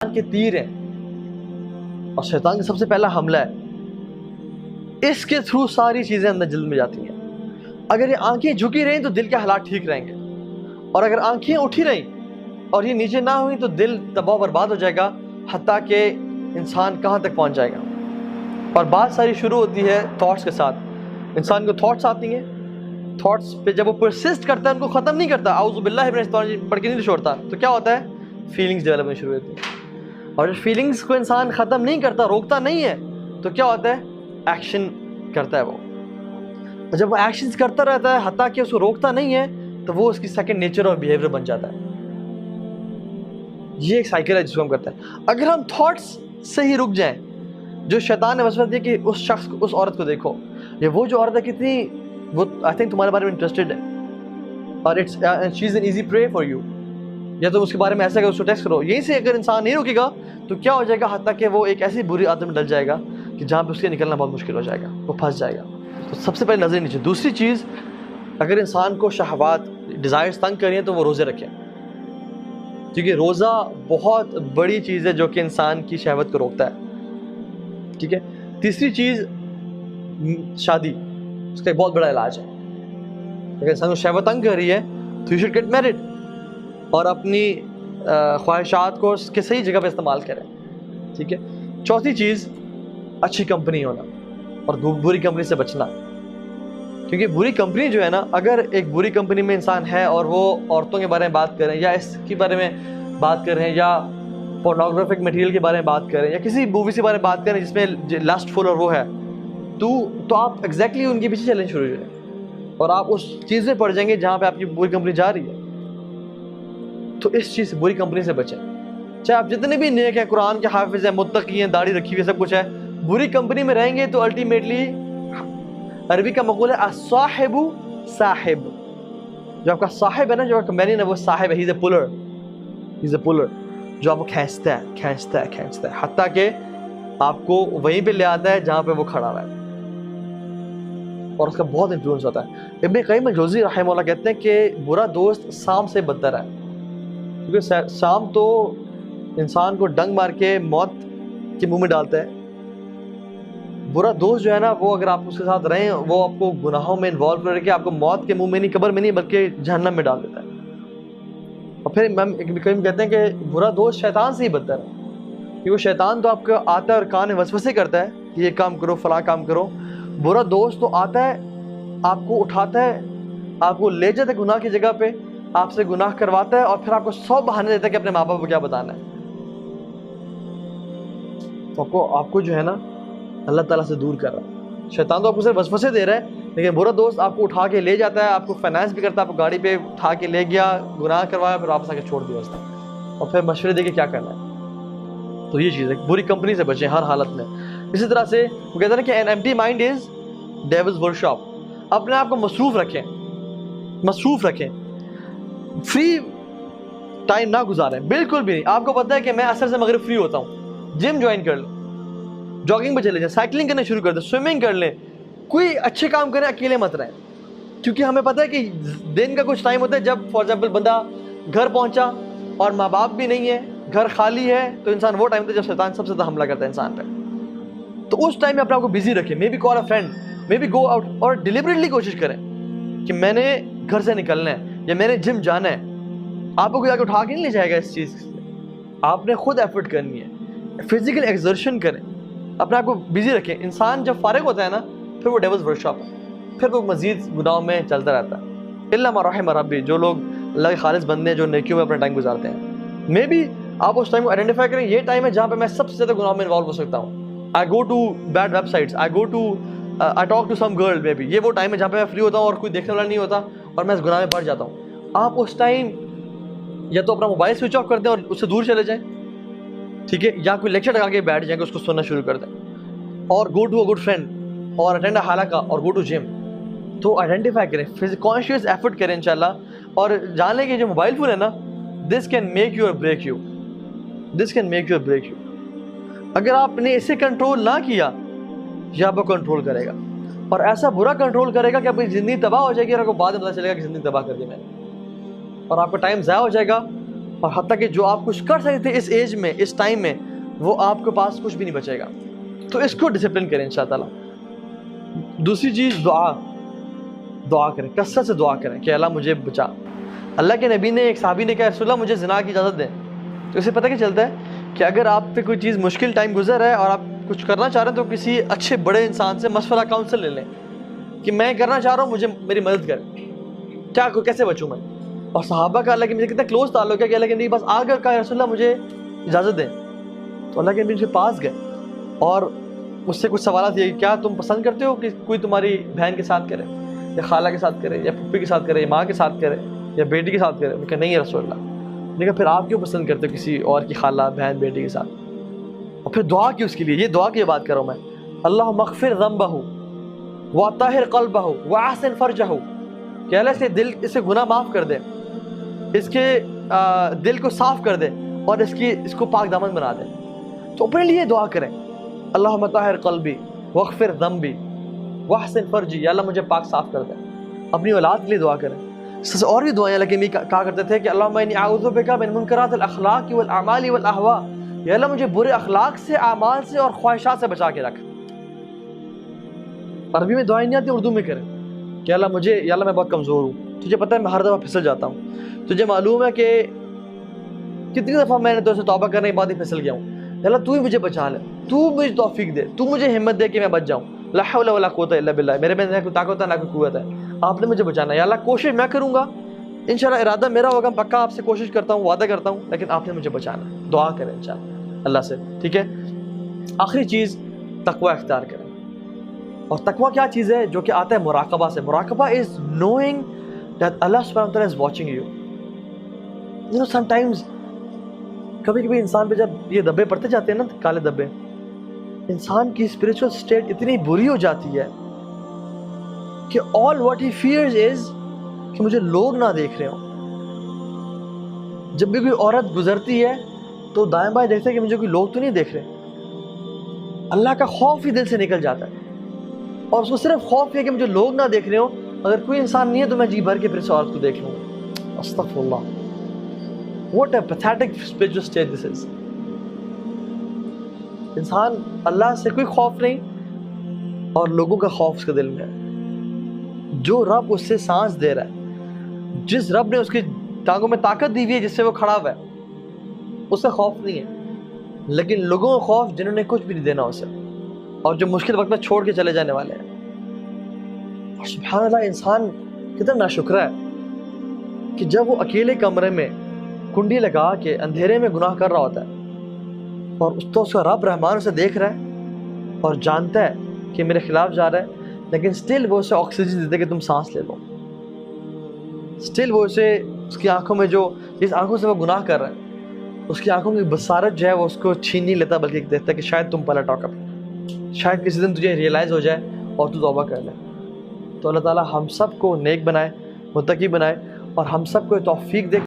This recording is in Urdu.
کے تیر ہیں اور شیطان کا سب سے پہلا حملہ ہے، اس کے تھرو ساری چیزیں اندر جلد میں جاتی ہیں۔ اگر یہ آنکھیں جھکی رہیں تو دل کے حالات ٹھیک رہیں گے، اور اگر آنکھیں اٹھی رہیں اور یہ نیچے نہ ہوئی تو دل تباہ و برباد ہو جائے گا، حتیٰ کہ انسان کہاں تک پہنچ جائے گا۔ اور بات ساری شروع ہوتی ہے تھاٹس کے ساتھ۔ انسان کو تھاٹس آتی ہیں، تھاٹس پہ جب وہ پرسسٹ کرتا ہے ان کو ختم نہیں کرتا، اعوذ باللہ من الشیطان الرجیم پڑھ کے نہیں چھوڑتا، تو کیا ہوتا ہے؟ فیلنگز ڈیولپ ہونا شروع ہوتی ہیں۔ اور جب فیلنگز کو انسان ختم نہیں کرتا، روکتا نہیں ہے، تو کیا ہوتا ہے؟ ایکشن کرتا ہے وہ۔ اور جب وہ ایکشنز کرتا رہتا ہے حتیٰ کہ اس کو روکتا نہیں ہے، تو وہ اس کی سیکنڈ نیچر اور بیہیویئر بن جاتا ہے۔ یہ ایک سائیکل ہے جس کو ہم کرتے ہیں۔ اگر ہم تھاٹس سے ہی رک جائیں، جو شیطان نے وسوسہ دیا کہ اس شخص کو، اس عورت کو دیکھو، یہ وہ جو عورت ہے کتنی، وہ آئی تھنک تمہارے بارے میں انٹرسٹڈ ہے، اور she is an easy prey for you, یا تم اس کے بارے میں ایسا کہ اس کو ٹیکسٹ کرو۔ یہیں سے اگر انسان نہیں رکے گا تو کیا ہو جائے گا؟ حتیٰ کہ وہ ایک ایسی بری عادت میں ڈل جائے گا کہ جہاں پہ اس کے نکلنا بہت مشکل ہو جائے گا، وہ پھنس جائے گا۔ تو سب سے پہلے نظر نیچے۔ دوسری چیز، اگر انسان کو شہوات، ڈیزائرز تنگ کر رہی ہیں تو وہ روزے رکھیں، کیونکہ روزہ بہت بڑی چیز ہے جو کہ انسان کی شہوت کو روکتا ہے، ٹھیک ہے۔ تیسری چیز، شادی، اس کا ایک بہت بڑا علاج ہے۔ اگر انسان کو شہوت تنگ کر رہی ہے تو یو شوڈ گیٹ میرڈ، اور اپنی خواہشات کو اس کے صحیح جگہ پہ استعمال کریں، ٹھیک ہے۔ چوتھی چیز، اچھی کمپنی ہونا اور بری کمپنی سے بچنا، کیونکہ بری کمپنی جو ہے نا، اگر ایک بری کمپنی میں انسان ہے اور وہ عورتوں کے بارے میں بات کریں، یا اس کے بارے میں بات کر رہے ہیں، یا پورنوگرافک مٹیریل کے بارے میں بات کریں، یا کسی مووی کے بارے میں بات کریں جس میں لسٹ فل اور وہ ہے، تو آپ ایگزیکٹلی ان کے پیچھے چلنے شروع ہو جائیں، اور آپ اس چیز میں پڑ جائیں گے جہاں پہ آپ کی بری کمپنی جا رہی ہے۔ تو اس چیز سے، بری کمپنی سے بچیں، چاہے آپ جتنے بھی نیک ہیں، قرآن کے حافظ ہیں، متقی ہیں، داڑھی رکھی ہوئی ہے، سب کچھ ہے، بری کمپنی میں رہیں گے تو الٹیمیٹلی، عربی کا مقول ہے الصاحب صاحب، جو آپ کا صاحب ہے نا، جو آپ کا کمپینین ہے، وہ صاحب ہے، ہی از اے پولر، جو آپ کو کھینچتا ہے، حتیٰ کہ آپ کو وہیں پہ لے آتا ہے جہاں پہ وہ کھڑا ہوا ہے، اور اس کا بہت انفلوئنس ہوتا ہے۔ ابن قیم الجوزی رحمہ اللہ کہتے ہیں کہ برا دوست سام سے بدتر ہے، کیونکہ سام تو انسان کو ڈنگ مار کے موت کے منہ میں ڈالتا ہے، برا دوست جو ہے نا، وہ اگر آپ اس کے ساتھ رہیں، وہ آپ کو گناہوں میں انوالو کر کے آپ کو موت کے منہ میں نہیں، قبر میں نہیں، بلکہ جہنم میں ڈال دیتا ہے۔ اور پھر امام ابن قیم کہتے ہیں کہ برا دوست شیطان سے ہی بدتر ہے، کیونکہ وہ شیطان تو آپ کو آتا ہے اور کان میں وسوسے کرتا ہے کہ یہ کام کرو، فلاں کام کرو۔ برا دوست تو آتا ہے، آپ کو اٹھاتا ہے، آپ کو لے جاتا ہے گناہ کی جگہ پہ، آپ سے گناہ کرواتا ہے، اور پھر آپ کو 100 بہانے دیتا ہے کہ اپنے ماں باپ کو کیا بتانا ہے۔ تو آپ کو جو ہے نا، اللہ تعالیٰ سے دور کر رہا ہے۔ شیطان تو آپ کو صرف وسوسے دے رہا ہے، لیکن برا دوست آپ کو اٹھا کے لے جاتا ہے، آپ کو فائنانس بھی کرتا ہے، آپ کو گاڑی پہ اٹھا کے لے گیا، گناہ کروایا، پھر واپس آ کے چھوڑ دیا اس نے، اور پھر مشورے دے کے کیا کرنا ہے۔ تو یہ چیز ہے، بری کمپنی سے بچیں ہر حالت میں۔ اسی طرح سے وہ کہتے ہیں کہ an empty mind is devil's workshop، اپنے آپ کو مصروف رکھیں، فری ٹائم نہ گزاریں، بالکل بھی نہیں۔ آپ کو پتہ ہے کہ میں عصر سے مغرب فری ہوتا ہوں، جم جوائن کر لیں، جاگنگ پہ چلے جائیں، سائیکلنگ کرنا شروع کر دیں، سوئمنگ کر لیں، کوئی اچھے کام کریں، اکیلے مت رہیں، کیونکہ ہمیں پتہ ہے کہ دن کا کچھ ٹائم ہوتا ہے جب فار ایگزامپل بندہ گھر پہنچا اور ماں باپ بھی نہیں ہے، گھر خالی ہے، تو انسان وہ ٹائم ہوتا ہے جب شیطان سب سے زیادہ حملہ کرتا ہے انسان پہ۔ تو اس ٹائم میں اپنے آپ کو بزی رکھیں، maybe call a friend, maybe go out, اور ڈیلیبریٹلی کوشش کریں کہ میں نے گھر سے نکلنا ہے یا میں نے جم جانا ہے۔ آپ کو کوئی آگے اٹھا کے نہیں لے جائے گا اس چیز سے، آپ نے خود ایفرٹ کرنی ہے، فزیکل ایکسرشن کریں، اپنے آپ کو بزی رکھیں۔ انسان جب فارغ ہوتا ہے نا، پھر وہ ڈیولز ورکشاپ ہے، پھر وہ مزید گناہوں میں چلتا رہتا ہے۔ الا ما رحم ربی، جو لوگ اللہ کے خالص بندے ہیں، جو نیکیوں میں اپنا ٹائم گزارتے ہیں، مے بی آپ اس ٹائم کو آئیڈینٹیفائی کریں، یہ ٹائم ہے جہاں پہ میں سب سے زیادہ گناہوں میں انوالو ہو سکتا ہوں۔ I go to bad websites, I talk to some girl maybe، یہ وہ ٹائم ہے جہاں پہ میں فری ہوتا ہوں اور کوئی دیکھنے والا نہیں ہوتا، اور میں اس گناہ میں پڑ جاتا ہوں۔ آپ اس ٹائم یا تو اپنا موبائل سوئچ آف کر دیں اور اس سے دور چلے جائیں، ٹھیک ہے، یا کوئی لیکچر لگا کے بیٹھ جائیں کہ اس کو سننا شروع کر دیں، اور go to a good friend, اور اٹینڈ اے حلقہ، اور گو ٹو جم۔ تو آئیڈینٹیفائی کریں، کانشیس ایفرٹ کریں انشاءاللہ، اور جان لیں کہ جو موبائل فون ہے نا، دس کین میک یو اور بریک یو، اگر آپ نے اسے کنٹرول نہ کیا، یہ آپ کو کنٹرول کرے گا، اور ایسا برا کنٹرول کرے گا کہ آپ کی زندگی تباہ ہو جائے گی، اور آپ کو بعد میں پتہ چلے گا کہ زندگی تباہ کر دی میں نے، اور آپ کا ٹائم ضائع ہو جائے گا، اور حتیٰ کہ جو آپ کچھ کر سکتے تھے اس ایج میں، اس ٹائم میں، وہ آپ کے پاس کچھ بھی نہیں بچے گا. تو اس کو ڈسپلن کریں انشاءاللہ تعالیٰ. دوسری چیز دعا کریں، کثرت سے دعا کریں کہ اللہ مجھے بچا. اللہ کے نبی نے، ایک صحابی نے کہا رسول اللہ مجھے زنا کی اجازت دیں. تو اسے پتہ کیا چلتا ہے کہ اگر آپ پہ کوئی چیز مشکل ٹائم گزر رہا ہے اور آپ کچھ کرنا چاہ رہے ہیں تو کسی اچھے بڑے انسان سے مشورہ، کاؤنسل لے لیں کہ میں کرنا چاہ رہا ہوں، مجھے میری مدد کریں، کیا کیسے بچوں میں. اور صحابہ کا اللہ کے نبی سے کتنا کلوز تعلق ہے کہ اللہ کے نبی کے پاس آ کر کہا رسول اللہ مجھے اجازت دیں. تو اللہ کے نبی ان کے پاس گئے اور اس سے کچھ سوالات یہ کہ کیا تم پسند کرتے ہو کہ کوئی تمہاری بہن کے ساتھ کرے یا خالہ کے ساتھ کرے یا پھپھی کے ساتھ کرے یا ماں کے ساتھ کرے یا بیٹی کے ساتھ کرے؟ کہ نہیں ہے رسول اللہ. نے کہا پھر آپ کیوں پسند کرتے ہو کسی اور کی خالہ، بہن، بیٹی کے ساتھ؟ اور پھر دعا کی اس کے لیے، یہ دعا کی بات کر رہا ہوں میں. اللہم اغفر ذنبہ وطہر قلبہ واحسن فرجہ، کہ اللہ سے دل، اسے گناہ معاف کر دے، اس کے دل کو صاف کر دے اور اس کو پاک دامن بنا دے. تو اپنے لیے دعا کریں، اللہم طہر قلبی واغفر ذنبی واحسن فرجی، یا اللہ مجھے پاک صاف کر دے. اپنی اولاد کے لیے دعا کریں. اور بھی دعائیں اللہ کے نبی کہا کرتے تھے کہ اللہم انی اعوذ بک من منکرات الاخلاق والاعمال والاہواء، یا اللہ مجھے برے اخلاق سے، اعمال سے اور خواہشات سے بچا کے رکھ. عربی میں دعائیں نہیں آتی، اردو میں کریں کہ اللہ مجھے، یا اللہ میں بہت کمزور ہوں، تجھے پتہ ہے میں ہر دفعہ پھسل جاتا ہوں، تجھے معلوم ہے کہ کتنی دفعہ میں نے تو سے توبہ کرنے کے بعد ہی پھسل گیا ہوں، یا اللہ تو ہی مجھے بچا لے، تو مجھے توفیق دے، تو مجھے ہمت دے کہ میں بچ جاؤں. لا حول ولا قوت الا باللہ، میرے میں نہ کوئی طاقت ہے نہ کوئی قوت ہے، آپ نے مجھے بچانا ہے. یا اللہ کوشش میں کروں گا، انشاءاللہ ارادہ میرا ہوگا، پکا آپ سے کوشش کرتا ہوں، وعدہ کرتا ہوں، لیکن آپ نے مجھے بچانا ہے. دعا کریں انشاءاللہ اللہ سے. ٹھیک ہے. آخری چیز تقوی اختیار کریں. اور تقوی کیا چیز ہے؟ جو کہ آتا ہے مراقبہ سے. مراقبہ از نوئنگ دیٹ اللہ سبحانہ وتعالیٰ is watching you. You know sometimes, کبھی کبھی انسان پہ جب یہ دبے پڑتے جاتے ہیں نا، کالے دبے، انسان کی اسپریچول اسٹیٹ اتنی بری ہو جاتی ہے کہ آل واٹ ہی فیئرز از کہ مجھے لوگ نہ دیکھ رہے ہوں. جب بھی کوئی عورت گزرتی ہے تو دائیں بائیں دیکھتے ہیں کہ مجھے کوئی لوگ تو نہیں دیکھ رہے. اللہ کا خوف ہی دل سے نکل جاتا ہے، اور اس کو صرف خوف ہے کہ مجھے لوگ نہ دیکھ رہے ہوں. اگر کوئی انسان نہیں ہے تو میں جی بھر کے پھر سے عورت کو دیکھ لوں. استغفر اللہ. What a pathetic spiritual state this is. انسان اللہ سے کوئی خوف نہیں اور لوگوں کا خوف اس کے دل میں ہے. جو رب اس سے سانس دے رہا ہے، جس رب نے اس کی ٹانگوں میں طاقت دی ہوئی ہے، جس سے وہ کھڑا ہوا ہے، اس سے خوف نہیں ہے. لیکن لوگوں کا خوف جنہوں نے کچھ بھی نہیں دینا اسے، اور جو مشکل وقت میں چھوڑ کے چلے جانے والے ہیں. اور سبحان اللہ، انسان کتنا ناشکرا ہے کہ جب وہ اکیلے کمرے میں کنڈی لگا کے اندھیرے میں گناہ کر رہا ہوتا ہے، اور اس کا رب رحمان اسے دیکھ رہا ہے اور جانتا ہے کہ میرے خلاف جا رہا ہے، لیکن سٹل وہ اسے آکسیجن دیتے کہ تم سانس لے لو. سٹل وہ اسے، اس کی آنکھوں میں جو، جس آنکھوں سے وہ گناہ کر رہا ہے، اس کی آنکھوں کی بصارت جو ہے وہ اس کو چھین نہیں لیتا، بلکہ دیکھتا ہے کہ شاید تم پلٹ آؤ کبھی، شاید کسی دن تجھے ریئلائز ہو جائے اور تو توبہ کر لے. تو اللہ تعالیٰ ہم سب کو نیک بنائے، متقی بنائے، اور ہم سب کو توفیق دے